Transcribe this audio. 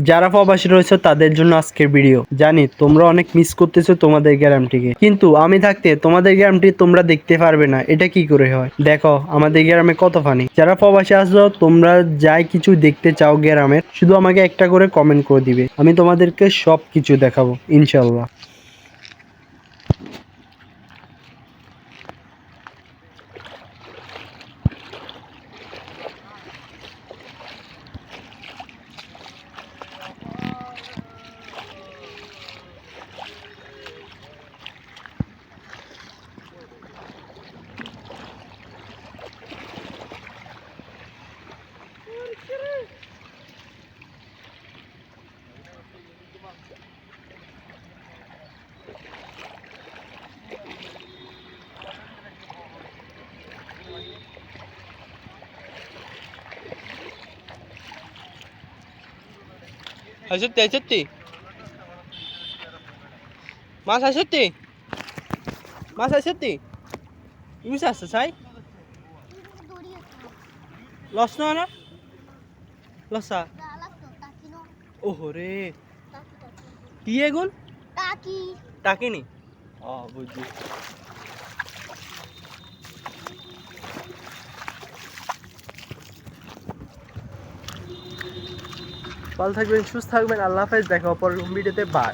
যারা প্রবাসী রয়েছে তাদের জন্য আজকের ভিডিও। জানি তোমরা অনেক মিস করতেছো তোমাদের গ্রামটিকে, কিন্তু আমি থাকতে তোমাদের গ্রামটি তোমরা দেখতে পারবে না। এটা কি করে হয়? দেখো আমাদের গ্রামে কত ফানি। যারা প্রবাসী আসছো তোমরা যাই কিছু দেখতে চাও গ্রামের, শুধু আমাকে একটা করে কমেন্ট করে দিবে, আমি তোমাদেরকে সব কিছু দেখাবো ইনশাল্লাহ। সত্যি মাছ আছে, সত্যি মাছ আছে, সত্যি ইউস আছে সাই লস না লসা। ওহো রে, কি এগুন টাকিনি? ও বুঝছি। ভালো থাকবেন, সুস্থ থাকবেন, আল্লাহ হাফেজ, দেখা পরের ভিডিওতে, বাই।